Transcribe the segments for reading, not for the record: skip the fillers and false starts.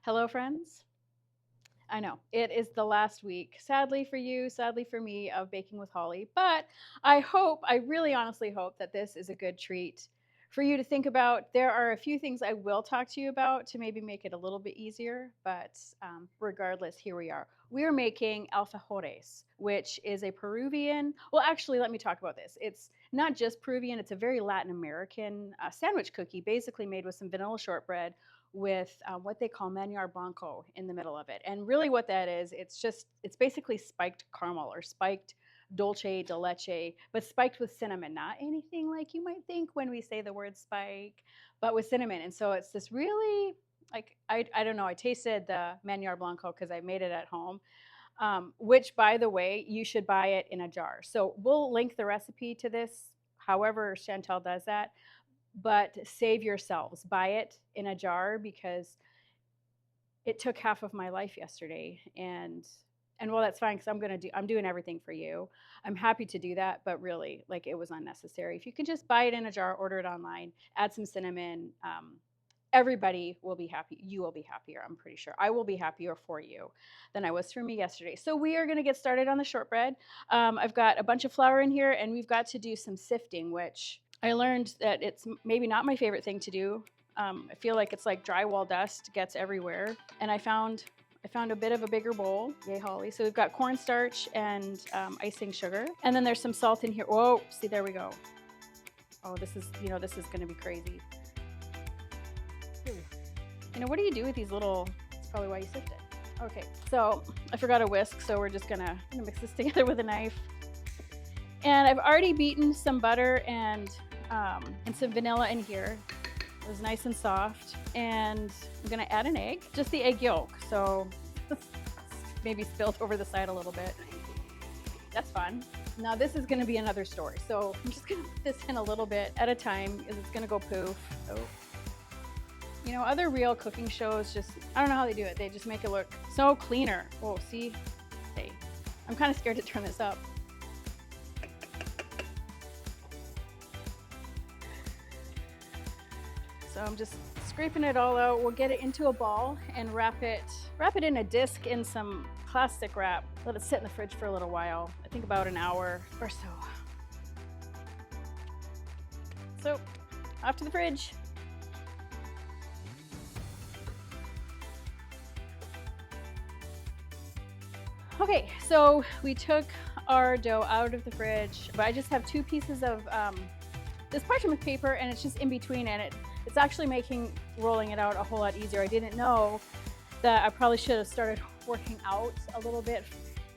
Hello, friends. I know it is the last week, sadly for you, sadly for me, of Baking with Holly. But I really honestly hope that this is a good treat for you to think about. There are a few things I will talk to you about to maybe make it a little bit easier. But regardless, here we are. We are making alfajores, which is a Peruvian. Well, actually, let me talk about this. It's not just Peruvian, it's a very Latin American sandwich cookie, basically made with some vanilla shortbread with what they call Maniar Blanco in the middle of it. And really, what that is, it's basically spiked caramel or spiked dulce de leche, but spiked with cinnamon, not anything like you might think when we say the word spike, but with cinnamon. And so it's this really like I don't know. I tasted the Maniar Blanco because I made it at home, which, by the way, you should buy it in a jar. So we'll link the recipe to this. However, Chantel does that, but save yourselves. Buy it in a jar because it took half of my life yesterday. And well, that's fine because I'm doing everything for you. I'm happy to do that, but really, like, it was unnecessary. If you can just buy it in a jar, order it online, add some cinnamon. Everybody will be happy. You will be happier. I'm pretty sure. I will be happier for you than I was for me yesterday. So we are going to get started on the shortbread. I've got a bunch of flour in here, and we've got to do some sifting, which I learned that it's maybe not my favorite thing to do. I feel like it's like drywall dust gets everywhere, and I found a bit of a bigger bowl. Yay, Holly. So we've got cornstarch and icing sugar, and then there's some salt in here. Whoa, see, there we go. Oh, this is going to be crazy. What do you do with these little? That's probably why you sift it. Okay, so I forgot a whisk, so we're just gonna mix this together with a knife. And I've already beaten some butter and some vanilla in here. It was nice and soft. And I'm gonna add an egg, just the egg yolk. So maybe spilled over the side a little bit. That's fun. Now this is gonna be another story. So I'm just gonna put this in a little bit at a time because it's gonna go poof. Oh. Other real cooking shows I don't know how they do it. They just make it look so cleaner. Oh, see? Hey, I'm kind of scared to turn this up. So I'm just scraping it all out. We'll get it into a ball and wrap it in a disc in some plastic wrap. Let it sit in the fridge for a little while. I think about an hour or so. So, off to the fridge. Okay, so we took our dough out of the fridge, but I just have two pieces of this parchment paper, and it's just in between, and it's actually making rolling it out a whole lot easier. I didn't know that I probably should have started working out a little bit,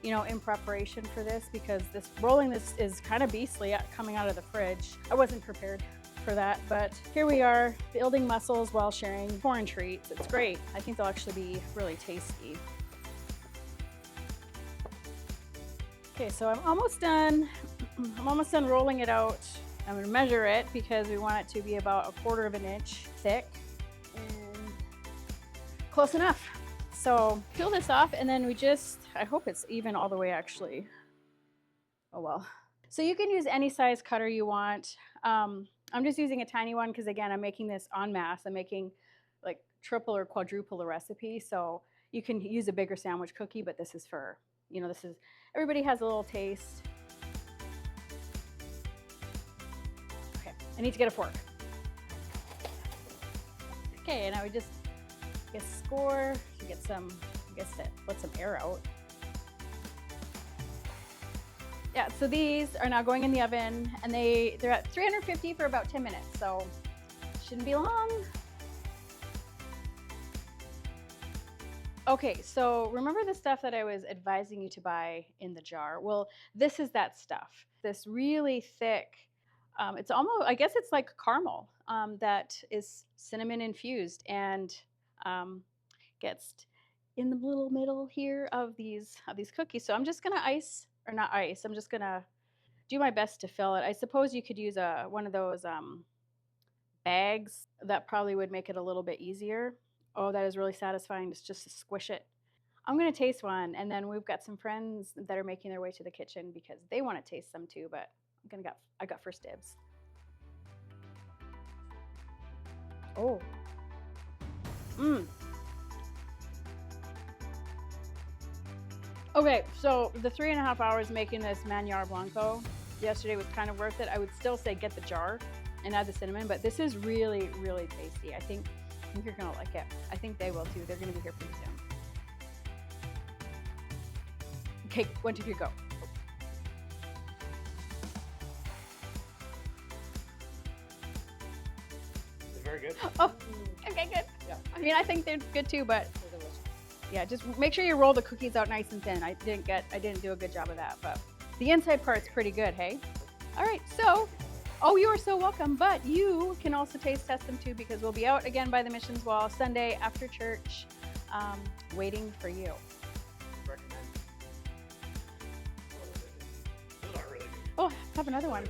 in preparation for this, because rolling this is kind of beastly coming out of the fridge. I wasn't prepared for that, but here we are, building muscles while sharing foreign treats. It's great. I think they'll actually be really tasty. Okay, so I'm almost done. I'm almost done rolling it out. I'm gonna measure it because we want it to be about 1/4 of an inch thick and close enough. So peel this off, and then I hope it's even all the way actually. Oh well. So you can use any size cutter you want. I'm just using a tiny one because, again, I'm making this en masse. I'm making like triple or quadruple the recipe. So you can use a bigger sandwich cookie, but this is for, everybody has a little taste. Okay, I need to get a fork. Okay, now we just get score to get some, let some air out. Yeah, so these are now going in the oven, and they're at 350 for about 10 minutes, so shouldn't be long. Okay, so remember the stuff that I was advising you to buy in the jar? Well, this is that stuff. This really thick, it's almost, I guess it's like caramel that is cinnamon infused and gets in the little middle here of these cookies. So I'm just gonna I'm just gonna do my best to fill it. I suppose you could use one of those bags. That probably would make it a little bit easier. Oh, that is really satisfying just to squish it. I'm gonna taste one, and then we've got some friends that are making their way to the kitchen because they want to taste some too. But I got first dibs. Oh, Okay, so the 3.5 hours making this Maniar Blanco yesterday was kind of worth it. I would still say get the jar and add the cinnamon, but this is really, really tasty. I think you're gonna like it. I think they will too. They're gonna be here pretty soon. Okay, 1, 2, 3, go. It's very good. Oh, okay, good. Yeah. I mean, I think they're good too, but So delicious. yeah, just make sure you roll the cookies out nice and thin. I didn't do a good job of that, but the inside part's pretty good, hey? All right, so, oh, you are so welcome, but you can also taste test them too because we'll be out again by the missions wall Sunday after church, waiting for you. Recommend. Those are really good. Oh, have another one.